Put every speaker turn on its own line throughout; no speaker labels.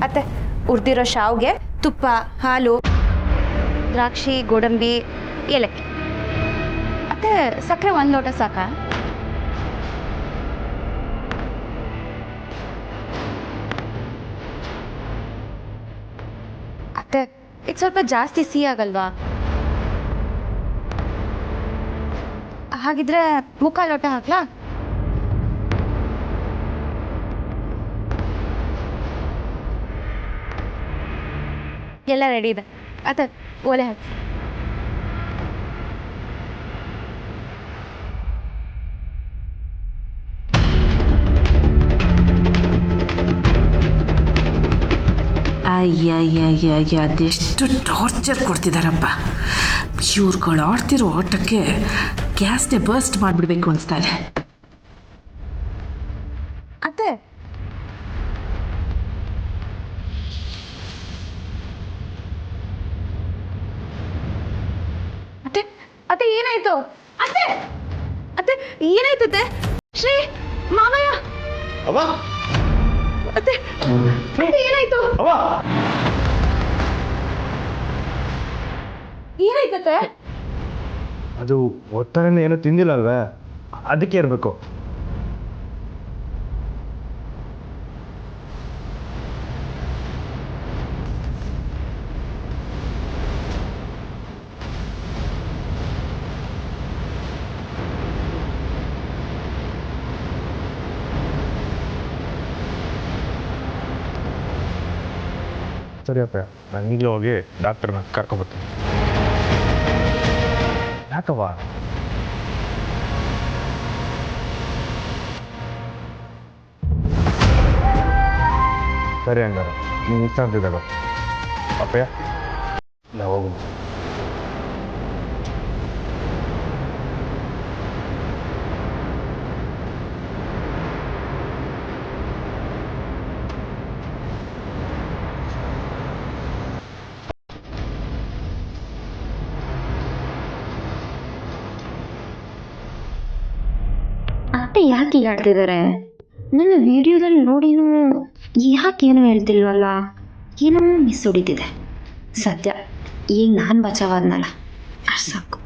ಅತ್ತೆ ಹುರಿದಿರೋ ಶಾವ್ಗೆ, ತುಪ್ಪ, ಹಾಲು, ದ್ರಾಕ್ಷಿ, ಗೋಡಂಬಿ, ಏಲಕ್ಕಿ. ಅತ್ತೆ ಸಕ್ಕರೆ 1 ಲೋಟ ಸಾಕಾ? ಅತ್ತೆ ಇದು ಸ್ವಲ್ಪ ಜಾಸ್ತಿ ಸಿಹಿ ಆಗಲ್ವಾ? ಹಾಗಿದ್ರೆ 3/4 ಲೋಟ ಹಾಕ್ಲಾ? ಎಲ್ಲ ರೆಡಿ ಇದೆ. ಅತ್ತೆ ಒಲೆ ಹಾಕಿ.
ಅಯ್ಯಯ್ಯಯ್ಯಯ್ಯ, ಅದೆಷ್ಟು ಟಾರ್ಚರ್ ಕೊಡ್ತಿದ್ದಾರಪ್ಪ. ಇವ್ರುಗಳು ಆಡ್ತಿರೋ ಆಟಕ್ಕೆ ಗ್ಯಾಸ್ನೇ ಬರ್ಸ್ಟ್ ಮಾಡಿಬಿಡ್ಬೇಕು ಅನಿಸ್ತಾನೆ.
ಅತ್ತೆ ಅತ್ತೆ ಅತ್ತೆ ಏನಾಯ್ತು? ಅತ್ತೆ ಅತ್ತೆ ಏನಾಯ್ತತ್ತೆ? ಶ್ರೀ ಮಾವಯ್ಯ ಅತ್ತೆ ಅತ್ತೆ ಏನಾಯ್ತು? ಏನಾಯ್ತತ್ತೆ?
ಅದು ಒತ್ತಡನೆ ಏನೂ ತಿಂದಿಲ್ಲ ಅಲ್ವೇ, ಅದಕ್ಕೆ ಇರಬೇಕು. ಸರಿಯಪ್ಪ, ನಾನು ಈಗಲೇ ಹೋಗಿ ಡಾಕ್ಟರ್ನ ಕರ್ಕೊಬರ್ತೀನಿ. ಯಾಕವ್ವ? ಸರಿ ಹಂಗಾರೆ ನೀನು ವಿಶ್ರಾಂತಿದಾಗ ಅಪ್ಪಯ್ಯ, ನಾವು ಹೋಗು.
ಅತ್ತೆ ಯಾಕೆ ಈಗ ಆಡ್ತಿದ್ದಾರೆ? ನನ್ನ ವಿಡಿಯೋದಲ್ಲಿ ನೋಡಿನೂ ಯಾಕೆ ಏನೂ ಹೇಳ್ತಿಲ್ವಲ್ಲ? ಏನೋ ಮಿಸ್ ಹೊಡಿತಿದೆ. ಸದ್ಯ ಈಗ ನಾನು ಬಚಾವಾದ್ನಲ್ಲ, ಅಷ್ಟು ಸಾಕು.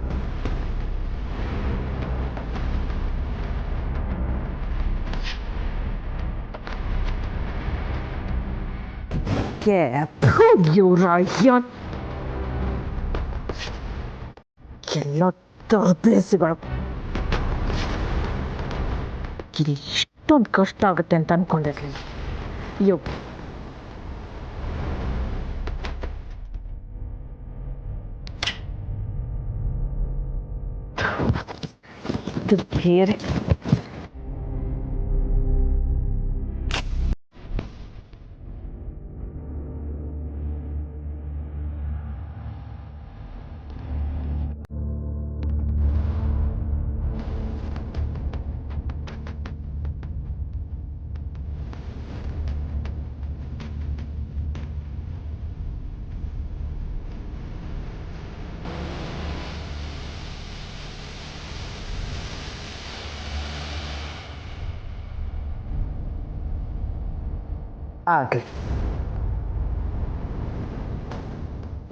ಎಲ್ಲ ತರಬೇಸಿಗಳು ಇಲ್ಲಿ ಇಷ್ಟೊಂದು ಕಷ್ಟ ಆಗುತ್ತೆ ಅಂತ ಅನ್ಕೊಂಡಿರ್ಲಿಲ್ಲ. ಅಯ್ಯೋ, ಇದು ಬೇರೆ. ಆಗಲಿ,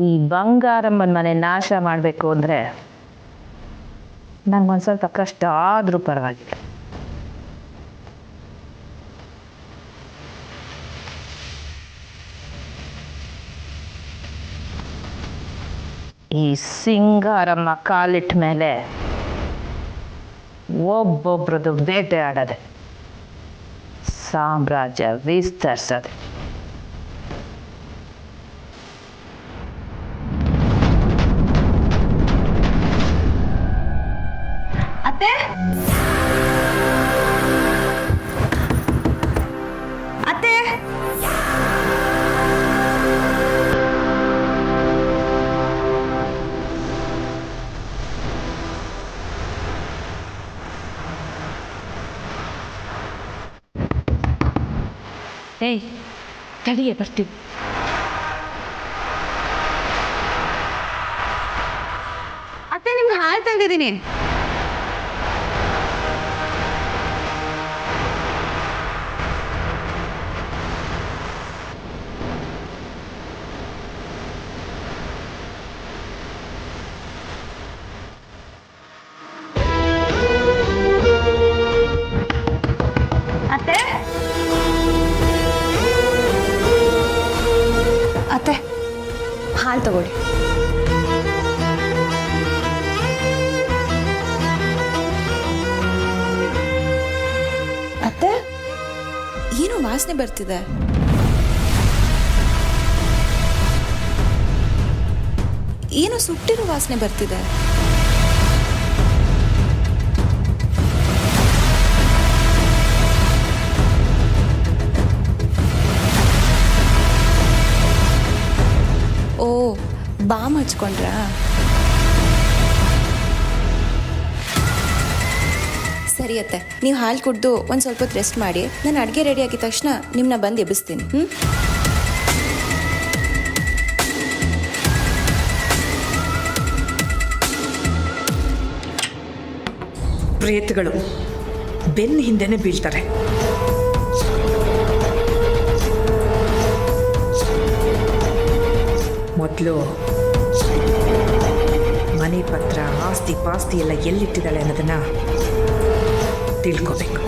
ಈ ಬಂಗಾರಮ್ಮನ ಮನೆ ನಾಶ ಮಾಡಬೇಕು ಅಂದರೆ ನಂಗೊಂದು ಸ್ವಲ್ಪ ಕಷ್ಟ ಆದರೂ ಪರವಾಗಿಲ್ಲ. ಈ ಸಿಂಗಾರಮ್ಮ ಕಾಲಿಟ್ಟ ಮೇಲೆ ಒಬ್ಬೊಬ್ರದ್ದು ಬೇಟೆ ಆಡದೆ, ಸಾಮ್ರಾಜ್ಯ ವಿಸ್ತರಿಸದೆ.
ಅತ್ತೆ ಅತ್ತೆ
ಏಯ್, ತಡಿಯೇ ಬರ್ತೀವಿ.
ಅತ್ತೆ ನಿಮ್ಗೆ ಹಾಲು ತಂದಿದ್ದೀನಿ. ಹಾಲು ತಗೊಳ್ಳಿ.
ಅತ್ತೆ, ಏನು ವಾಸನೆ ಬರ್ತಿದೆ? ಏನು ಸುಟ್ಟಿರೋ ವಾಸನೆ ಬರ್ತಿದೆ. ಓ, ಬಾಮ್ ಹಚ್ಕೊಂಡ್ರಾ? ಸರಿ ಅತ್ತೆ, ನೀವು ಹಾಲು ಕುಡ್ದು ಒಂದು ಸ್ವಲ್ಪ ಹೊತ್ತು ರೆಸ್ಟ್ ಮಾಡಿ. ನಾನು ಅಡುಗೆ ರೆಡಿ ಆಗಿದ ತಕ್ಷಣ ನಿಮ್ಮನ್ನ ಬಂದು ಎಬ್ಬಿಸ್ತೀನಿ.
ಪ್ರೇತಗಳು ಬೆನ್ನ ಹಿಂದೆನೇ ಬೀಳ್ತಾರೆ. ಮೊದಲು ಮನೆ ಪತ್ರ, ಆಸ್ತಿ ಪಾಸ್ತಿ ಎಲ್ಲ ಎಲ್ಲಿಟ್ಟಿದ್ದಾಳೆ ಅನ್ನೋದನ್ನ ತಿಳ್ಕೋಬೇಕು.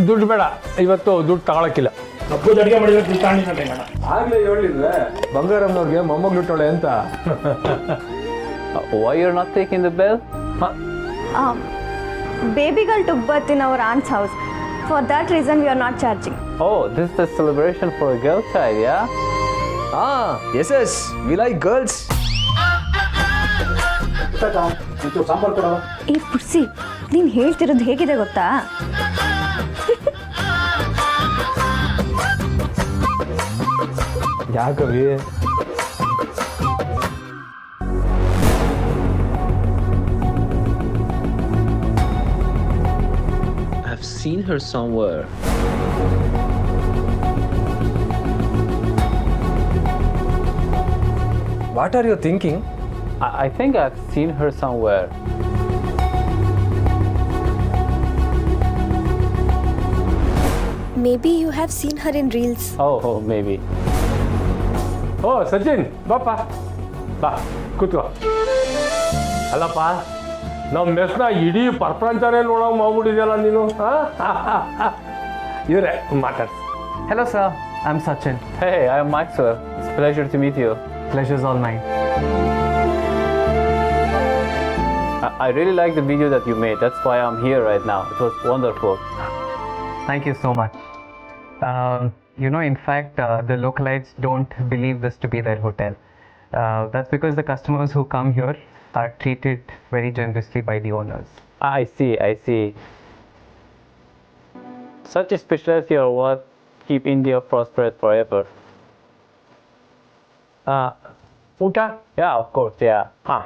ದುಡ್ಡು ಬೇಡ, ಇವತ್ತು ದುಡ್ಡು ತಗೊಳಕ್ಕಿಲ್ಲ.
ಹಬ್ಬದ ಅಡುಗೆ ಮಾಡಿದ್ರೆ ದುಡ್ಡು ತಗೊಂಡಿದ್ದೆ ಮೇಡಮ್.
ಆಗ್ಲೇ ಹೇಳಿದ್ರೆ ಬಂಗಾರಮ್ಮನವ್ರಿಗೆ ಮೊಮ್ಮಗಳು ಇಟ್ಟೋಳೆ ಅಂತ.
Why you're not taking the bill?
Baby girl took birth in our aunt's house. For that reason, we are not charging.
Oh, this is a celebration for a girl child, yeah?
Yes, we like girls.
Sambar ಕೊಡೋ.
ಈ ಪುಡ್ಸಿ, ನೀನು ಹೇಳ್ತಿರೋದು ಹೇಗಿದೆ ಗೊತ್ತಾ?
ಯಾಕವಿ?
I've seen her somewhere.
What are you thinking?
I think I've seen her somewhere.
Maybe you have seen her in reels.
Oh, maybe.
ಓ ಸಚಿನ್, ಬಾಪ್ಪ ಬಾ ಕೂತ್ಕೋ. ಅಲ್ಲಪ್ಪ, ನಮ್ಮ ಮೆಸ್ನ ಇಡೀ ಪ್ರಪಂಚನೇ ನೋಡೋ ಮಾಡ್ಬಿಟ್ಟಿದ್ಯಲ್ಲ ನೀನು. ಇವರೇ ಮಾತಾಡ್ಸಿ.
Hello sir, I'm Sachin.
Hey, I'm Maxwell. It's a pleasure to meet you.
Pleasure's all mine.
I really like the video that you made. That's why I'm here right now. It was wonderful.
Thank you so much. In fact, the localites don't believe this to be their hotel. That's because the customers who come here are treated very generously by the owners.
I see. Such a specialty or what keep India prosperous forever.
ಊಟ?
Yeah, of course, yeah.
ಹಾಂ.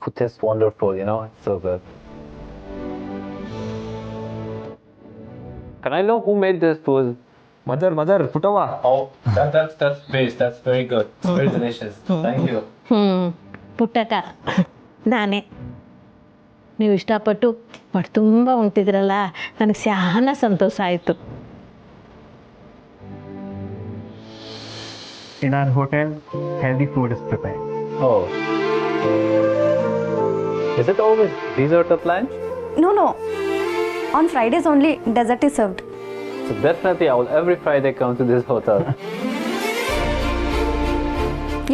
Food is wonderful, it's so good. Can I know who made this food?
Mother ಪುಟವ.
Oh, that's base. That's very good. It's very delicious. Thank you.
Puttakka, ನಾನೇ. ನೀವು ಇಷ್ಟಪಟ್ಟು ಹೊಟ್ಟೆ ತುಂಬ ಉಂಟಿದ್ರಲ್ಲ, ನನಗೆ ಶಾನ ಸಂತೋಷ ಆಯಿತು.
In our hotel, healthy food is prepared.
Oh. Is it always dessert at lunch?
No. On Fridays only, dessert is served.
So definitely I will every Friday come to this hotel.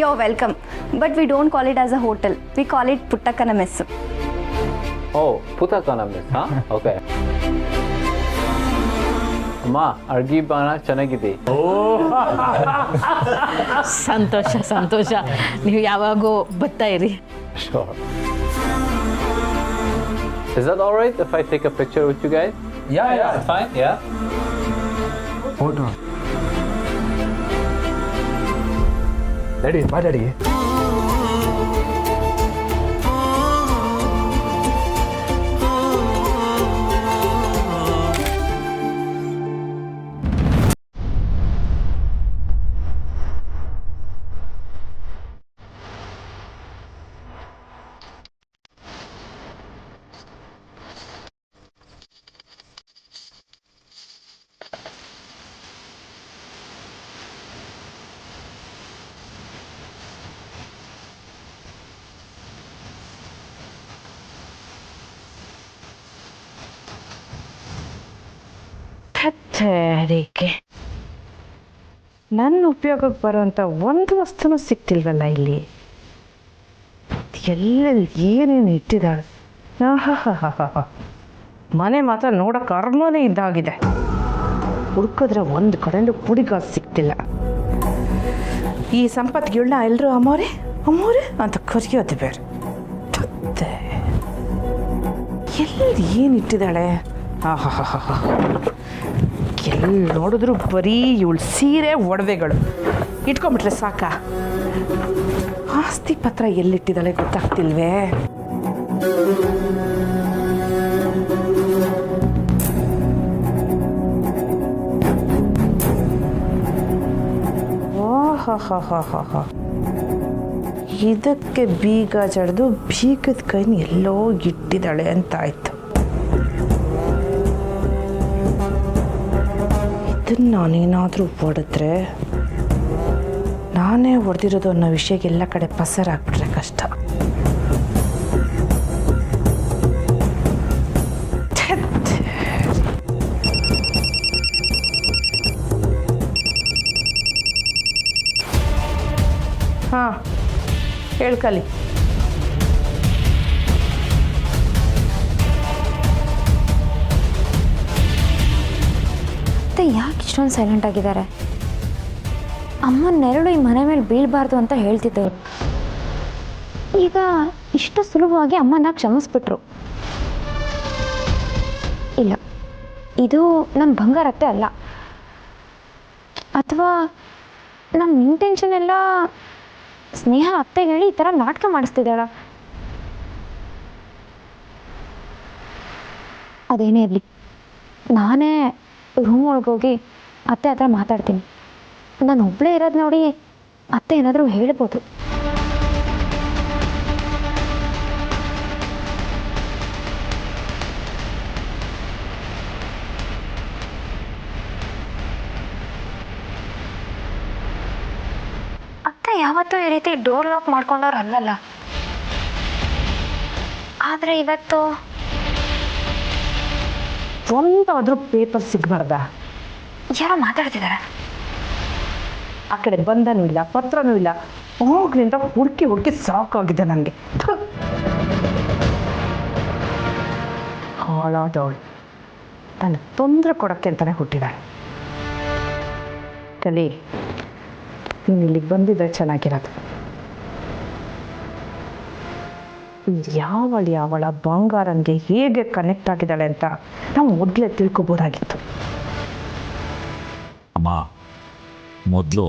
You're welcome. But we don't call it as a hotel. We call it Puttakana Mess.
Oh, Puttakana Mess, huh? Okay. ಅಮ್ಮ, ಅಡ್ಗಿ ಬಾಣ ಚೆನ್ನಾಗಿದೆ.
ಸಂತೋಷ. ನೀವು ಯಾವಾಗೂ ಬರ್ತಾ ಇರಿ.
Sure. Is that alright if I take a picture with you guys?
Yeah.
It's fine, yeah?
Photo.
Ready ಮಾತಾಡಿ.
ಸರಿಗೆ ನನ್ನ ಉಪಯೋಗಕ್ಕೆ ಬರೋಂಥ ಒಂದು ವಸ್ತುನೂ ಸಿಕ್ತಿಲ್ವಲ್ಲ ಇಲ್ಲಿ. ಎಲ್ಲೆಲ್ಲಿ ಏನೇನು ಇಟ್ಟಿದ್ದಾಳೆ. ಮನೆ ಮಾತ್ರ ನೋಡೋಕೆ ಅರಮನೆ ಇದ್ದಾಗಿದೆ. ಹುಡ್ಕಿದ್ರೆ ಒಂದು ಕಡೆಯಿಂದ ಪುಡಿಗಾಸು ಸಿಕ್ತಿಲ್ಲ. ಈ ಸಂಪತ್ತಿಗೆಳ್ಳ ಎಲ್ಲರೂ ಅಮ್ಮೋರೆ ಅಮ್ಮೋರೆ ಅಂತ ಕರೆಯೋದು ಬೇರೆ. ಎಲ್ಲಿ ಏನು ಇಟ್ಟಿದ್ದಾಳೆ. ಎಲ್ಲಿ ನೋಡಿದ್ರು ಬರೀ ಇವಳು ಸೀರೆ ಒಡವೆಗಳು ಇಟ್ಕೊಂಡ್ಬಿಟ್ರೆ ಸಾಕ. ಆಸ್ತಿ ಪತ್ರ ಎಲ್ಲಿಟ್ಟಿದ್ದಾಳೆ ಗೊತ್ತಾಗ್ತಿಲ್ವೇ. ಇದಕ್ಕೆ ಬೀಗ ಜಡ್ದು ಬೀಗದ ಕೈನ ಎಲ್ಲೋ ಇಟ್ಟಿದ್ದಾಳೆ ಅಂತಾಯ್ತು. ಇದನ್ನು ನಾನೇನಾದರೂ ಹೊಡೆದ್ರೆ, ನಾನೇ ಹೊಡೆದಿರೋದು ಅನ್ನೋ ವಿಷಯಕ್ಕೆ ಎಲ್ಲ ಕಡೆ ಪಸರಾಗ್ಬಿಟ್ರೆ ಕಷ್ಟ. ಹಾಂ ಹೇಳ್ಕಲಿ.
ಮತ್ತೆ ಯಾಕೆ ಇಷ್ಟೊಂದು ಸೈಲೆಂಟ್ ಆಗಿದ್ದಾರೆ? ಅಮ್ಮನ ನೆರಳು ಈ ಮನೆ ಮೇಲೆ ಬೀಳಬಾರ್ದು ಅಂತ ಹೇಳ್ತಿದ್ದವ್ರು. ಈಗ ಇಷ್ಟು ಸುಲಭವಾಗಿ ಅಮ್ಮನ ಕ್ಷಮಿಸ್ಬಿಟ್ರು. ಇಲ್ಲ, ಇದು ನಮ್ಮ ಬಂಗಾರತ್ತೆ ಅಲ್ಲ. ಅಥವಾ ನಮ್ಮ ಇಂಟೆನ್ಷನ್ ಎಲ್ಲ ಸ್ನೇಹ ಅತ್ತೆಗೆ ಹೇಳಿ ಈ ಥರ ನಾಟಕ ಮಾಡಿಸ್ತಿದ್ದಾಳ. ಅದೇನೇ ಇರಲಿ, ನಾನೇ ರೂಮ್ ಒಳಗೋಗಿ ಅತ್ತೆ ಹತ್ರ ಮಾತಾಡ್ತೀನಿ. ನಾನು ಒಬ್ಬಳೇ ಇರೋದು ನೋಡಿ ಅತ್ತೆ ಏನಾದರೂ ಹೇಳ್ಬೋದು. ಅತ್ತೆ ಯಾವತ್ತೂ ಈ ರೀತಿ ಡೋರ್ ಲಾಕ್ ಮಾಡ್ಕೊಂಡವ್ರು ಅಲ್ಲಲ್ಲ. ಆದರೆ ಇವತ್ತು
ಒಂದಾದ್ರೂ ಪೇಪರ್ ಸಿಗಬಾರ್ದ?
ಯಾರೋ ಮಾತಾಡ್ತಿದ್ದಾರೆ.
ಆ ಕಡೆ ಬಂದನೂ ಇಲ್ಲ, ಪತ್ರನೂ ಇಲ್ಲ. ಹೋಗ್ಲಿಂದ ಹುಡುಕಿ ಹುಡುಕಿ ಸಾಕಾಗಿದೆ ನನಗೆ. ಹಾಳಾದವಳು ತನ್ನ ತೊಂದರೆ ಕೊಡೋಕ್ಕೆ ಅಂತಾನೆ ಹುಟ್ಟಿದಾಳೆ. ಕಲಿ, ನೀನು ಇಲ್ಲಿಗೆ ಬಂದಿದ್ದರೆ ಚೆನ್ನಾಗಿರೋದು. ಯಾವಳ ಬಂಗಾರನ್ಗೆ ಹೇಗೆ ಕನೆಕ್ಟ್ ಆಗಿದ್ದಾಳೆ ಅಂತ ನಾವು ಮೊದಲೇ ತಿಳ್ಕೊಬೋದಾಗಿತ್ತು.
ಅಮ್ಮ, ಮೊದಲು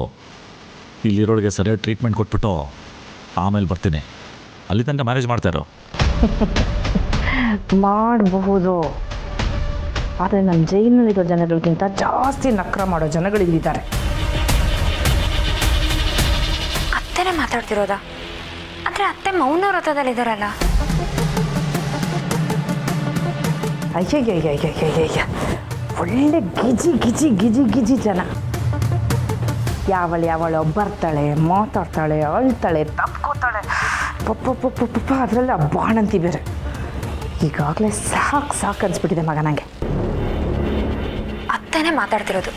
ಇಲ್ಲಿರೋರಿಗೆ ಸರಿಯಾಗಿ ಟ್ರೀಟ್ಮೆಂಟ್ ಕೊಟ್ಬಿಟ್ಟು ಆಮೇಲೆ ಬರ್ತೀನಿ. ಅಲ್ಲಿ ತನಕ ಮ್ಯಾನೇಜ್ ಮಾಡ್ತಾಯಿರೋ.
ಮಾಡಬಹುದು, ಆದರೆ ನಮ್ಮ ಜೈಲಿನಲ್ಲಿರೋ ಜನಗಳಿಗಿಂತ ಜಾಸ್ತಿ ನಕ್ರ ಮಾಡೋ ಜನಗಳು ಇಲ್ಲಿದ್ದಾರೆ.
ಅತ್ತೆನೇ ಮಾತಾಡ್ತಿರೋದಾ? ಆದರೆ ಅತ್ತೆ ಮೌನ ವ್ರತದಲ್ಲಿದ್ದಾರಲ್ಲ.
ಅಯ್ಯಯ್ಯಯ್ಯಯ್ಯಯ್ಯಯ್ಯ, ಒಳ್ಳೆ ಗಿಜಿ ಗಿಜಿ ಗಿಜಿ ಗಿಜಿ ಜನ. ಯಾವಳು ಬರ್ತಾಳೆ, ಮಾತಾಡ್ತಾಳೆ, ಅಳ್ತಾಳೆ, ತಪ್ಕೋತಾಳೆ. ಪಪ್ಪ ಅದರಲ್ಲಿ ಆ ಬಾಣಂತಿ ಬೇರೆ. ಈಗಾಗಲೇ ಸಾಕು ಅನ್ಸ್ಬಿಟ್ಟಿದೆ ಮಗ ನನಗೆ.
ಅತ್ತೆನೇ ಮಾತಾಡ್ತಿರೋದು,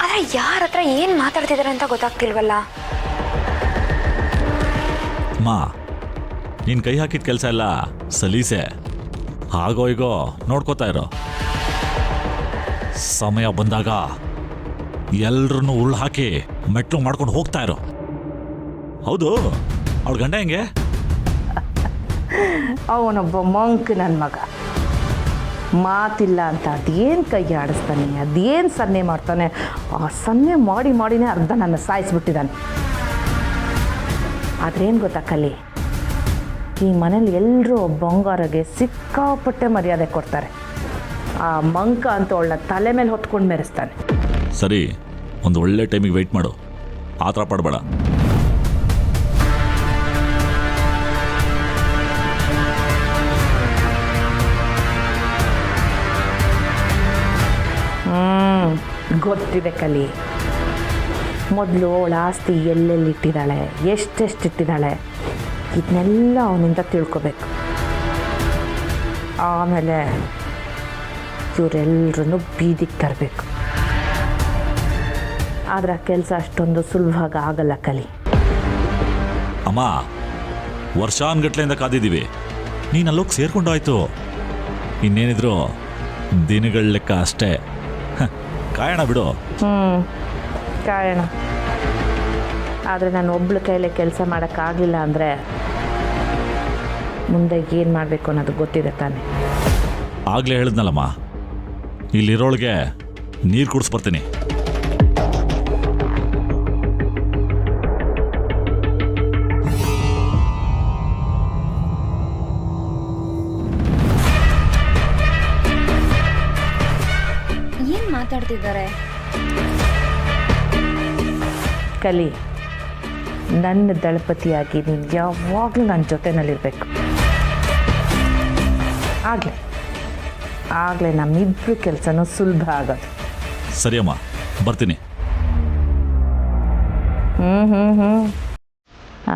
ಆದರೆ ಯಾರ ಹತ್ರ ಏನು ಮಾತಾಡ್ತಿದ್ದಾರೆ ಅಂತ ಗೊತ್ತಾಗ್ತಿಲ್ವಲ್ಲ.
ಅಮ್ಮ, ನೀನು ಕೈ ಹಾಕಿದ ಕೆಲಸ ಎಲ್ಲ ಸಲೀಸೆ. ಹಾಗೋ ಈಗೋ ನೋಡ್ಕೋತಾ ಇರೋ. ಸಮಯ ಬಂದಾಗ ಎಲ್ರನ್ನೂ ಉಳ್ಳು ಹಾಕಿ ಮೆಟ್ಲು ಮಾಡ್ಕೊಂಡು ಹೋಗ್ತಾ ಇರೋ. ಹೌದು, ಅವಳ ಗಂಡ ಹೆಂಗೆ?
ಅವನೊಬ್ಬ ಮಂಕ್ ನನ್ನ ಮಗ. ಮಾತಿಲ್ಲ ಅಂತ ಅದೇನು ಕೈ ಆಡಿಸ್ತಾನೆ, ಅದೇನು ಸನ್ನೆ ಮಾಡ್ತಾನೆ. ಆ ಸನ್ನೆ ಮಾಡಿನೇ ಅರ್ಧ ನನ್ನ ಸಾಯಿಸ್ಬಿಟ್ಟಿದ್ದಾನೆ. ಆದ್ರೇನು ಗೊತ್ತಾ ಕಲಿ, ಈ ಮನೇಲಿ ಎಲ್ಲರೂ ಬಂಗಾರಗೆ ಸಿಕ್ಕಾಪಟ್ಟೆ ಮರ್ಯಾದೆ ಕೊಡ್ತಾರೆ. ಆ ಮಂಕ ಅಂತ ಅವಳನ್ನ ತಲೆ ಮೇಲೆ ಹೊತ್ಕೊಂಡು ಮೆರೆಸ್ತಾನೆ.
ಸರಿ, ಒಂದು ಒಳ್ಳೆ ಟೈಮಿಗೆ ವೆಯ್ಟ್ ಮಾಡು, ಆ ಥರ ಪಡಬೇಡ.
ಗೊತ್ತಿದೆ ಕಲಿ. ಮೊದಲು ಅವಳ ಆಸ್ತಿ ಎಲ್ಲೆಲ್ಲಿ ಇಟ್ಟಿದ್ದಾಳೆ, ಎಷ್ಟೆಷ್ಟು ಇಟ್ಟಿದ್ದಾಳೆ, ಇದನ್ನೆಲ್ಲ ಅವನಿಂದ ತಿಳ್ಕೊಬೇಕು. ಆಮೇಲೆ ಇವರೆಲ್ಲರನ್ನು ಬೀದಿಗೆ ತರಬೇಕು. ಆದರೆ ಆ ಕೆಲಸ ಅಷ್ಟೊಂದು ಸುಲಭವಾಗಿ ಆಗಲ್ಲ ಕಲಿ.
ಅಮ್ಮ, ವರ್ಷಾನ್ಗಟ್ಲೆಯಿಂದ ಕಾದಿದ್ದೀವಿ. ನೀನು ಅಲ್ಲೋಗಿ ಸೇರ್ಕೊಂಡಾಯ್ತು. ಇನ್ನೇನಿದ್ರು ದಿನಗಳ ಲೆಕ್ಕ ಅಷ್ಟೇ. ಕಾಯೋಣ ಬಿಡು.
ಕಾಯೋಣ. ಆದರೆ ನಾನು ಒಬ್ಳ ಕೈಲೇ ಕೆಲಸ ಮಾಡೋಕ್ಕಾಗಲಿಲ್ಲ ಅಂದರೆ ಮುಂದೆ ಏನು ಮಾಡಬೇಕು ಅನ್ನೋದು ಗೊತ್ತಿದೆ ತಾನೆ.
ಆಗಲೇ ಹೇಳಿದ್ನಲ್ಲಮ್ಮ, ಇಲ್ಲಿರೋಳಿಗೆ ನೀರು ಕುಡಿಸ್ಬರ್ತೀನಿ.
ಏನು ಮಾತಾಡ್ತಿದ್ದಾರೆ?
ಕಲಿ, ನನ್ನ ದಳಪತಿಯಾಗಿ ನೀನು ಯಾವಾಗಲೂ ನನ್ನ ಜೊತೆನಲ್ಲಿರಬೇಕು. ಆಗಲೇ ನಮ್ಮಿಬ್ಬರು ಕೆಲಸನೂ ಸುಲಭ ಆಗೋದು.
ಸರಿಯಮ್ಮ, ಬರ್ತೀನಿ.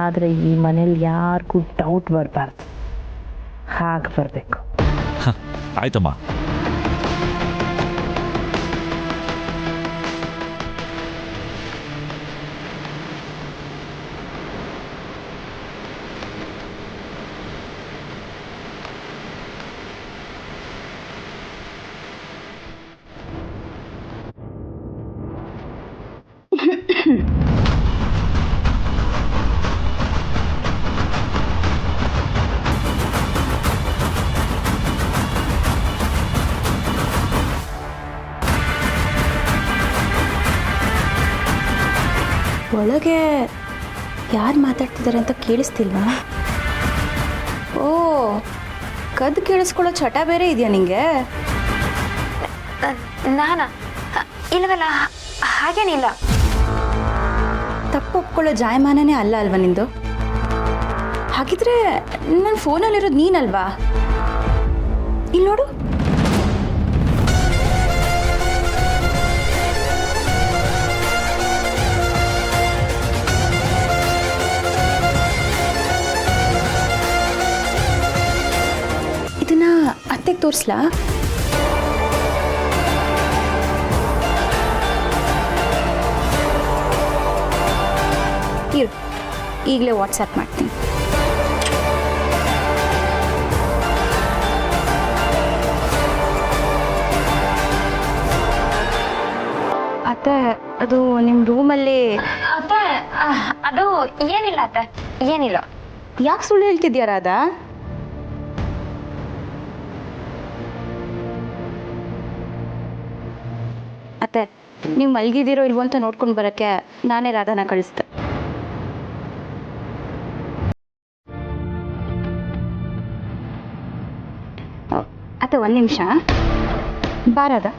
ಆದರೆ ಈ ಮನೇಲಿ ಯಾರಿಗೂ ಡೌಟ್ ಬರಬಾರ್ದು. ಹಾಗೆ ಬರಬೇಕು.
ಆಯ್ತಮ್ಮ.
ಒಳಗೆ ಯಾರು ಮಾತಾಡ್ತಿದ್ದಾರೆ ಅಂತ ಕೇಳಿಸ್ತಿಲ್ವಾ? ಓ, ಕದ್ದು ಕೇಳಿಸ್ಕೊಳ್ಳೋ ಚಟ ಬೇರೆ ಇದೆಯಾ ನಿಂಗೆ?
ನಾನಾ? ಇಲ್ಲವಲ್ಲ, ಹಾಗೇನಿಲ್ಲ.
ತಪ್ಪು ಒಪ್ಕೊಳ್ಳೋ ಜಾಯಮಾನನೇ ಅಲ್ಲ ಅಲ್ವಾ ನಿಂದು? ಹಾಗಿದ್ರೆ ನನ್ನ ಫೋನಲ್ಲಿರೋದು ನೀನಲ್ವಾ? ಇಲ್ಲಿ ನೋಡು. ಇದನ್ನ ಅತ್ತೆಗೆ ತೋರಿಸ್ಲಾ? ಇರು, ಈಗಲೇ ವಾಟ್ಸಪ್ ಮಾಡ್ತೀನಿ. ಅತ್ತೆ, ಅದು ನಿಮ್ಮ ರೂಮಲ್ಲಿ.
ಅತ್ತೆ, ಅದು ಏನಿಲ್ಲ ಅತ್ತೆ, ಏನಿಲ್ಲ.
ಯಾಕೆ ಸುಳ್ಳು ಹೇಳ್ತಿದ್ಯಾ ರಾಧಾ? ಅತ್ತೆ, ನೀವು ಮಲಗಿದಿರೋ ಇಲ್ವೋ ಅಂತ ನೋಡ್ಕೊಂಡು ಬರೋಕ್ಕೆ ನಾನೇ ರಾಧಾನ ಕಳಿಸ್ದೆ. ಅತ್ತೆ, ಒಂದು ನಿಮಿಷ. ಬಾ ರಾಧಾ.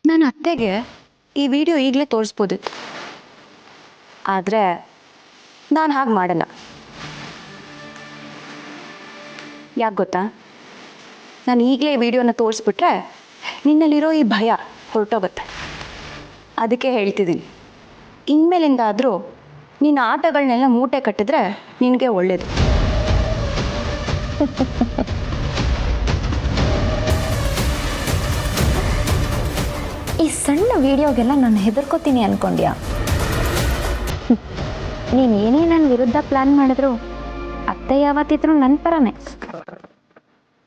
ನನ್ನ ಅತ್ತೆಗೆ ಈ ವಿಡಿಯೋ ಈಗಲೇ ತೋರಿಸ್ಬೋದಿತ್ತು, ಆದರೆ ನಾನು ಹಾಗೆ ಮಾಡಲ್ಲ. ಯಾಕೆ ಗೊತ್ತಾ? ನಾನು ಈಗಲೇ ಈ ವಿಡಿಯೋನ ತೋರಿಸ್ಬಿಟ್ರೆ ನಿನ್ನಲ್ಲಿರೋ ಈ ಭಯ ಹೊರಟೋಗುತ್ತೆ. ಅದಕ್ಕೆ ಹೇಳ್ತಿದ್ದೀನಿ, ಇನ್ಮೇಲಿಂದಾದರೂ ನಿನ್ನ ಆಟಗಳನ್ನೆಲ್ಲ ಮೂಟೆ ಕಟ್ಟಿದ್ರೆ ನಿನಗೆ ಒಳ್ಳೇದು.
ಈ ಸಣ್ಣ ವಿಡಿಯೋಗೆಲ್ಲ ನಾನು ಹೆದರ್ಕೋತೀನಿ ಅಂದ್ಕೊಂಡ್ಯಾ? ನೀನು ಏನೇ ನನ್ನ ವಿರುದ್ಧ ಪ್ಲ್ಯಾನ್ ಮಾಡಿದ್ರು ಅತ್ತೆ ಯಾವತ್ತಿದ್ರು ನನ್ನ ಪರನೇ.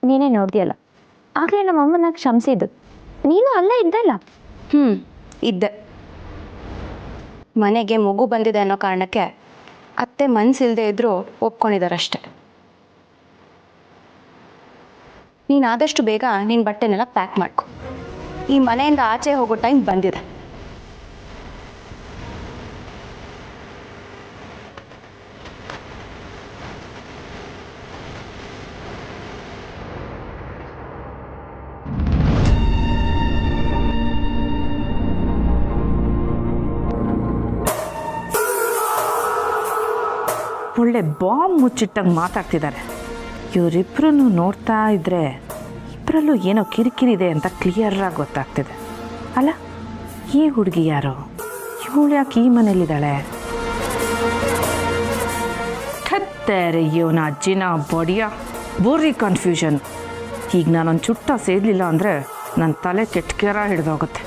ನೀನೇ ನೋಡ್ದಿಯಲ್ಲ, ಆಗಲೇ ನಮ್ಮ ಅಮ್ಮನ ಕ್ಷಮಿಸಿದ್ದು. ನೀನು ಅಲ್ಲೇ ಇದ್ದಲ್ಲ?
ಇದ್ದೆ. ಮನೆಗೆ ಮಗು ಬಂದಿದೆ ಅನ್ನೋ ಕಾರಣಕ್ಕೆ ಅತ್ತೆ ಮನಸ್ಸಿಲ್ಲದೆ ಇದ್ದರೂ ಒಪ್ಕೊಂಡಿದ್ದಾರಷ್ಟೆ. ನೀನು ಆದಷ್ಟು ಬೇಗ ನಿನ್ನ ಬಟ್ಟೆನೆಲ್ಲ ಪ್ಯಾಕ್ ಮಾಡ್ಕೊ. ಈ ಮನೆಯಿಂದ ಆಚೆ ಹೋಗೋ ಟೈಮ್ ಬಂದಿದೆ.
ಒಳ್ಳೆ ಬಾಂಬ್ ಮುಚ್ಚಿಟ್ಟಂಗೆ ಮಾತಾಡ್ತಿದ್ದಾರೆ. ಇವರಿಬ್ಬರನ್ನು ನೋಡ್ತಾ ಇದ್ರೆ ಇಬ್ಬರಲ್ಲೂ ಏನೋ ಕಿರಿಕಿರಿ ಇದೆ ಅಂತ ಕ್ಲಿಯರಾಗಿ ಗೊತ್ತಾಗ್ತಿದೆ. ಅಲ್ಲ ಈ ಹುಡುಗಿ ಯಾರು? ಇವಳು ಯಾಕೆ ಈ ಮನೇಲಿದ್ದಾಳೆ? ಥತ್ತೇರಯ್ಯೋ ನಾ ಅಜ್ಜಿನ ಬಡಿಯ ಬೋರಿ ಕನ್ಫ್ಯೂಷನ್. ಈಗ ನಾನೊಂದು ಚುಟ್ಟ ಸೇದಲಿಲ್ಲ ಅಂದರೆ ನನ್ನ ತಲೆ ಕೆಟ್ಕೆರ ಹಿಡ್ದೋಗುತ್ತೆ.